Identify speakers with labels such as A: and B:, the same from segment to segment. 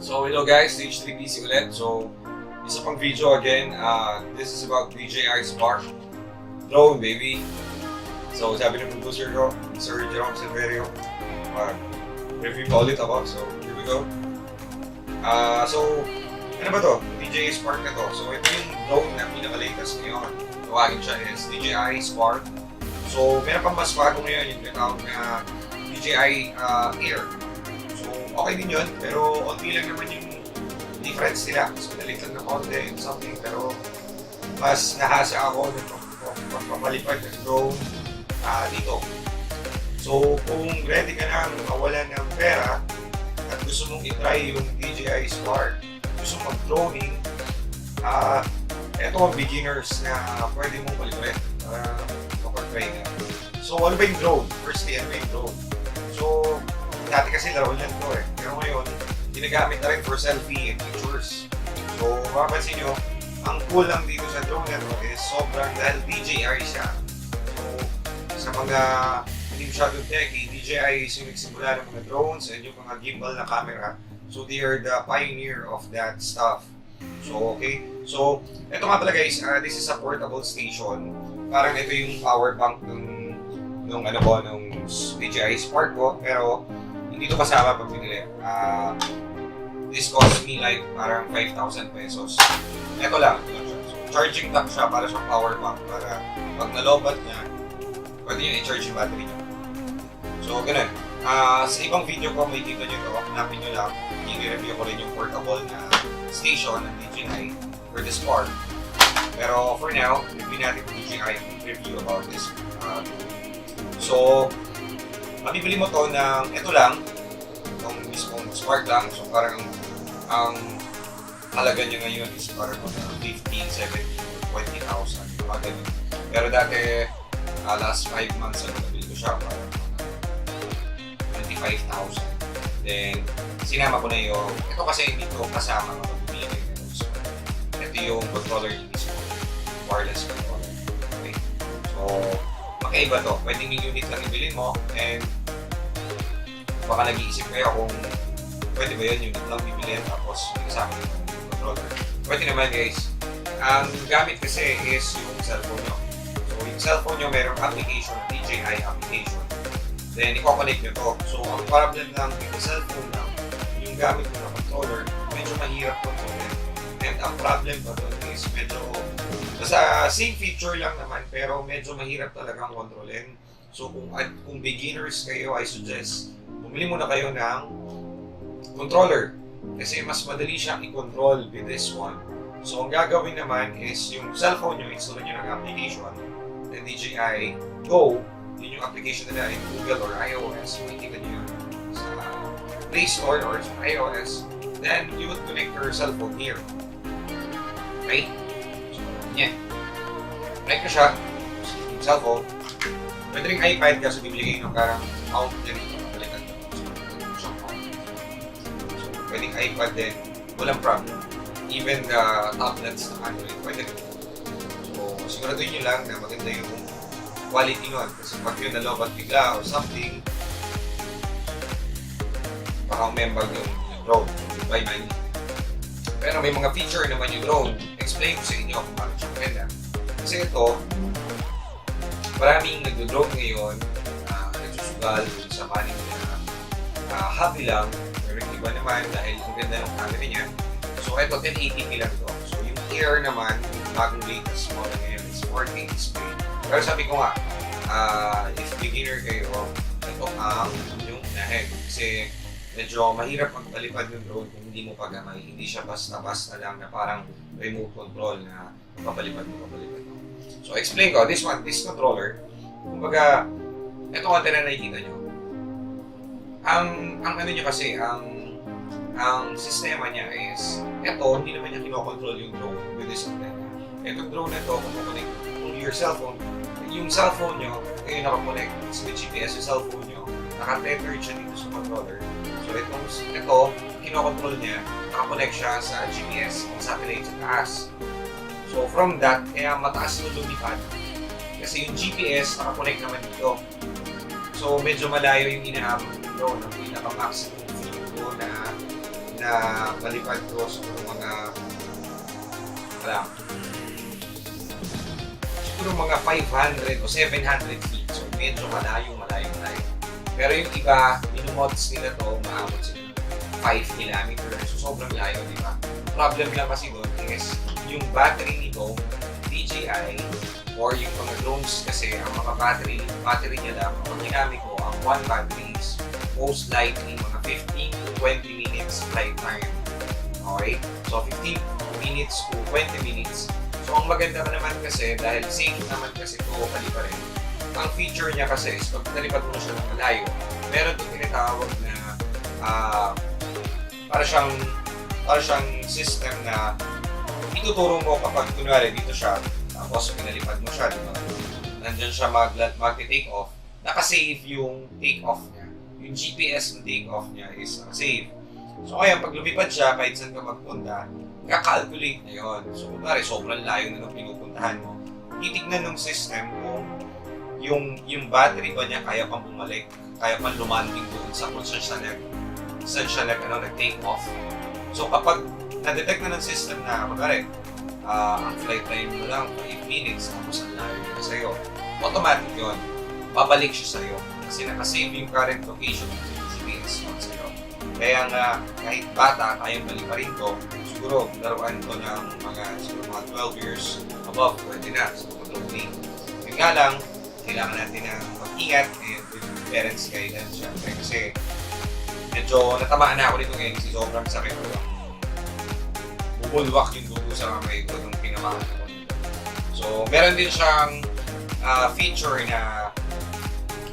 A: So hello guys, H3PC ulit. So isa pang video again. This is about DJI Spark drone, baby. So sabi ng producer ko, Sir Jerome Silverio, review pa ulit ako. So here we go. So ano ba to? DJI Spark na to. So ito yung drone na pinaka-latest ngayon. Tawagin siya is DJI Spark. So meron pang mas bago ngayon yung tinatawag na DJI Air. Okay din yun, pero onti lang naman yung difference nila. So, nalit lang na konti, something, pero mas nahasa ako ng pagpapalipad ng drone dito. So, kung ready ka na mawalan ng pera at gusto mong itry yung DJI Spark, gusto mong mag-droning, ito ang beginners na pwede mong palipad para makapag-try ka. So, ano ba yung drone? Firstly, ano ba yung drone? So, dati kasi laro niyan to eh. Pero ngayon, ginagamit na rin for selfie and pictures. So, mapapansin nyo, ang cool lang dito sa drone na to is sobrang dahil DJI siya. So, sa mga hindi masyadong techy, DJI is yung nagsimula ng mga drones and yung mga gimbal na camera. So, they are the pioneer of that stuff. So, okay. So, ito nga pala guys, this is a portable station. Parang ito yung power bank nung DJI Spark ko. Pero, hindi ito kasama pag binili. This cost me like parang 5,000 pesos. Ito lang. So, charging dock siya para sa power bank. Para pag nalobat niya, pwede nyo i-charge yung battery niya. So, ganun. Sa ibang video ko, may kita nyo ito. Hanapin nyo lang. I-review ko rin yung portable na station ng DJI for the Spark. Pero for now, review natin yung DJI review about this. So, mabibili mo to ng ito lang, itong mismong Spark lang. So parang ang halaga niya ngayon is parang 15, 17, 20,000. Pero dati, last 5 months ago, nabili ko siya parang 25,000. Then, sinama ko na yung, ito kasi hindi ko kasama kapag bibili. So, ito yung controller yung mismo, wireless controller. Okay? So, makaiba to. Pwedeng yung unit lang ibilin mo and baka nag-iisip kayo kung pwede ba yun, unit lang bibilin tapos may kasama yung controller. Pwede naman guys. Ang gamit kasi is yung cellphone nyo. So yung cellphone nyo merong application, DJI application. Then i-connect nyo to. So ang problem lang yung cellphone lang, yung gamit mo na controller, medyo mahirap controller. And ang problem pa doon is medyo basta same feature lang naman pero medyo mahirap talagang kontrolin. So kung beginners kayo, I suggest bumili muna kayo ng controller kasi mas madali siyang i-control with this one. So ang gagawin naman is yung cellphone nyo, install nyo ng application ng DJI Go. Yun yung application nila in Google or iOS. Makikita nyo yun sa Play Store or sa iOS. Then you would connect your cellphone here. Okay? Yeah. Connect na siya sa cellphone. Pwede rin iPad kasi bibili kayo ng parang mount na rin. Balikan ko. So, pwedeng iPad din. Walang problem. Even the tablets na Android, pwede rin. So, siguraduhin nyo lang na maganda yung quality nun. Kasi pag yun nalobat bigla or something, baka umembag yung drone. By money. Pero may mga feature naman yung drone. Explain ko sa inyo kung paano siya maganda. Kasi ito, maraming nagdo-drone ngayon na nagsusugal sa money na hobby lang. Pero yung iba naman dahil ang ganda ng camera niya. So ito, 1080p lang ito. So yung Air naman, yung bagong latest model ngayon is 4K display. Pero sabi ko nga, if beginner kayo, ito ang yung unahin. Kasi medyo mahirap magpalipad ng drone kung hindi mo pagamay. Hindi siya basta-basta lang na parang remote control na papalipad mo. So explain ko, this controller, kumbaga, ito ang na nakikita nyo. Ang ano nyo kasi, ang sistema niya is, ito, hindi naman niya kinokontrol yung drone with this antenna. Itong drone na ito, kung your cellphone, yung cellphone nyo, kayo nakakonect with GPS yung cellphone nyo, naka-tethered siya dito sa controller. So ito, kinokontrol niya, nakakonect siya sa GPS, sa satellite sa taas. So from that, kaya mataas yung lumipad. Kasi yung GPS nakakonect naman dito. So medyo malayo yung inaabot ng drone. Ang pinaka-maximum feed ko na na malipad ko sa mga 500 o 700 feet. So medyo malayo. Pero yung iba, minumods nila to, maabot sila 5 kilometers. So sobrang layo, di ba? Problem lang kasi doon is yung battery nito, DJI, or yung mga drones kasi ang mga battery niya lang, ang ginamit ko, ang one battery is most likely mga 15 to 20 minutes flight time. Okay? So 15 minutes to 20 minutes. So ang maganda naman kasi, dahil safe naman kasi ito pa rin, ang feature niya kasi is pag nalipad mo na siya ng malayo, meron itong tinatawag na para siyang system na ituturo mo kapag kunwari dito siya, tapos pinalipad mo siya, diba? Nandyan siya mag-take off, nakasave yung take off niya. Yung GPS ng take off niya is nakasave. So kaya pag lumipad siya, kahit saan ka magpunta, kakalculate na yun. So kunwari, sobrang layo na ng pinupuntahan mo. Titignan ng system kung yung battery ba niya kaya pang bumalik, kaya pang lumanding doon sa kung saan siya nag-take off. So kapag na-detect na ng system na, kunwari, ang flight time mo lang 5 minutes, tapos ang layo niya sa'yo, automatic yun. Babalik siya sa'yo. Kasi nakasave yung current location ng GPS on sa'yo. Kaya nga, kahit bata, kayang balik pa rin to. Siguro, laruan to ng mga 12 years above, pwede na. So, Dronning. Yun nga lang, kailangan natin ng mag-ingat and with parents guidance syempre. Kasi medyo natamaan na ako nito ngayon kasi sobrang sakit ko lang. Bubulwak yung dugo sa kamay ko nung pinamaan ako nito. So, meron din siyang feature na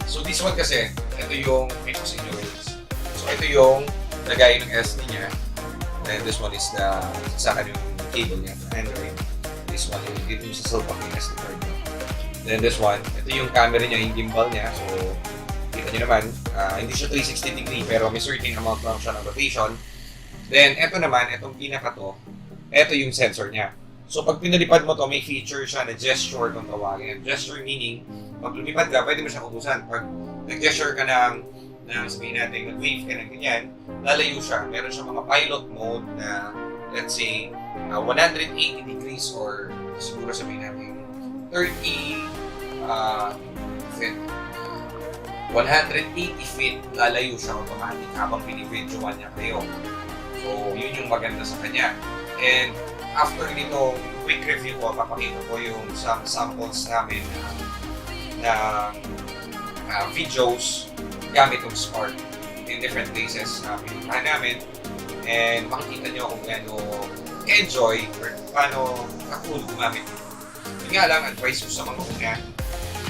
A: so this one kasi, ito yung feature sa inyo guys. So, ito yung lagay ng SD niya. And this one is sa akin yung cable niya for Android. This one, dito yung sa cellphone yung SD card niya. Then this one, ito yung camera niya, yung gimbal niya. So, kita nyo naman, hindi siya 360 degree pero may certain amount lang siya ng rotation. Then, ito naman, itong pinaka to, ito yung sensor niya. So, pag pinalipad mo to, may feature siya na gesture kung tawagin. Gesture meaning, pag lumipad ka, pwede mo siyang utusan. Pag nag-gesture ka ng sabihin natin, nag-wave ka ng ganyan, lalayo siya. Meron siya mga pilot mode na, let's say, 180 degrees or siguro sabihin natin, 180 feet, lalayo siya automatic habang pinipidyoan niya kayo. So, yun yung maganda sa kanya. And after nitong quick review ko, papakita ko yung some samples namin na videos gamit yung Spark in different places na pinuntahan namin. And makikita nyo kung gaano enjoy or paano ka-cool gumamit. Yun nga lang, advice ko sa mga una,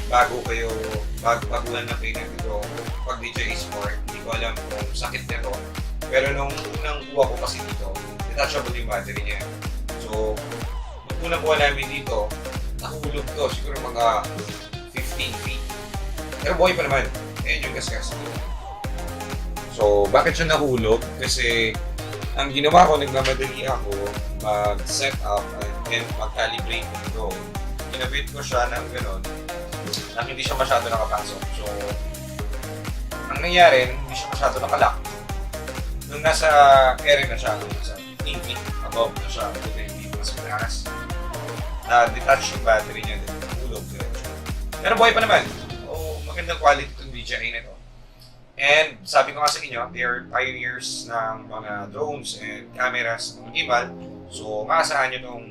A: baguhan na kayo ng ito, pag DJI Sport, hindi ko alam kung sakit nito. Pero nung unang kuha ko kasi dito, detachable yung battery niya. So, nung unang kuha namin dito, nahulog to, siguro mga 15 feet. Pero buhay pa naman, ayun yung gas-gas. So, bakit siya nahulog? Kasi, ang ginawa ko, nagmamadali ako mag-set up and mag-calibrate ng drone. Ginabit ko siya ng gano'n, nang hindi siya masyado nakapasok. So, ang nangyari, hindi siya masyado nakalock. Nung nasa area na siya, nasa 15 feet above na siya, hindi mas mataas, na-detach yung battery niya, din nahulog diretso. Pero buhay pa naman. So, magandang quality itong DJI na ito. And sabi ko nga sa inyo, they are pioneers ng mga drones and cameras ng gimbal. So, maasahan nyo itong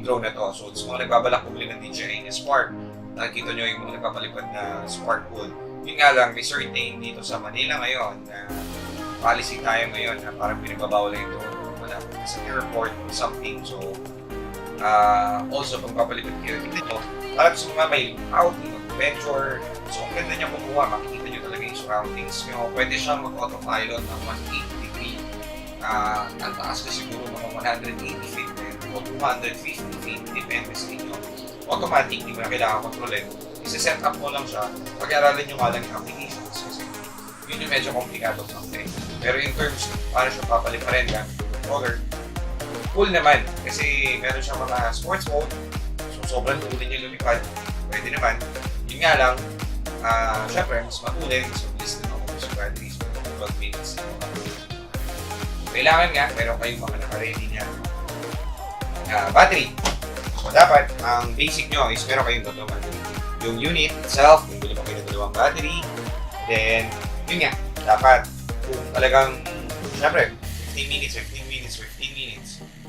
A: drone na to. So, sa mga nagbabalak bumili ng DJI na Spark, nakikita nyo yung mga nagpapalipad na Spark Pool. Yun nga lang, may certain dito sa Manila ngayon na policy tayo ngayon na parang pinagbabawal lang ito sa airport or something. So, also, pag papalipad kayo, tignan nyo, parang sa mga may outing, adventure. So, kung ganda niya kumuha, makikita nyo talaga yung surroundings nyo. Pwede siyang mag-autopilot ng 180 degree. Ang taas na siguro mga 180 feet o 250 feet, depende sa inyo. Automatic, hindi mo na kailangan kontrolin. Isa-set up mo lang siya, pag-aralan nyo nga lang yung applications kasi yun yung medyo komplikado something. Pero in terms, paano siya papaliparin ka, controller, cool naman kasi meron siyang mga sports mode, so sobrang tulin yung lumipad, pwede naman. Yun nga lang, syempre, mas matulin, mas mabilis din ako sa batteries, 12 minutes. kailangan nga meron kayong mga naka-ready na battery. So dapat, ang basic nyo is meron kayong dalawang battery. Yung unit itself, kung bili pa kayo ng dalawang battery, then, yun nga, dapat kung talagang, syempre, 15 minutes.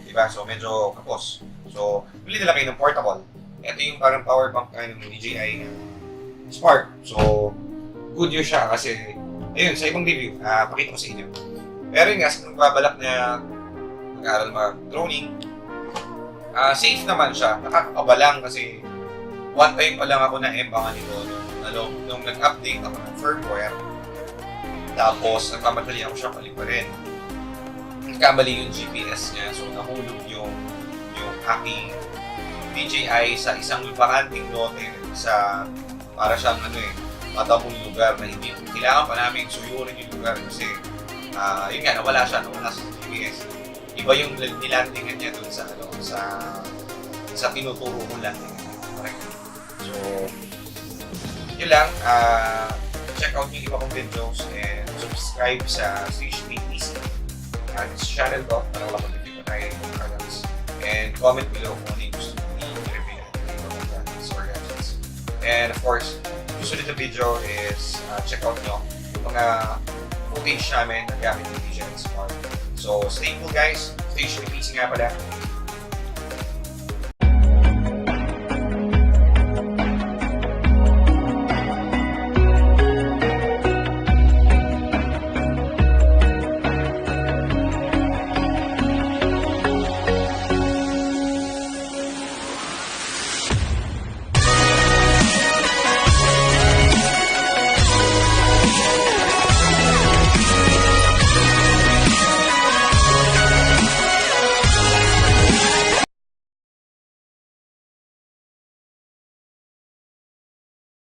A: Diba? So, medyo kapos. So, bili nila kayo ng portable. Ito yung parang power bank ng DJI na Spark. So, good yun siya kasi, ayun, sa ibang review, pakita ko sa inyo. Pero yun nga, kung babalak na mag-aaral mag-droning, safe naman siya. Nakakakaba lang kasi one time pa lang ako na-embangan nito nung nag-update ako ng firmware. Tapos, nagmamadali ako siya paliparin. Nagkamali yung GPS niya, so nahulog yung aking DJI sa isang bakanting lote sa para siyang matamong lugar na hindi kailangan pa namin suyurin yung lugar kasi yun nga, nawala sa GPS. Iba yung nilandingan niya dun sa tinuturo ko landing. Correct. So, yun lang. Check out yung iba kong videos and subscribe sa Stage PC. This channel ko, para wala mag-review pa tayo ng products. And comment below kung ano yung gusto nyo i-review natin ng ibang products or gadgets. And of course, susunod na video is check out nyo yung mga footage namin na gamit ng DJI Spark. So, stay cool guys. Stage PC nga pala.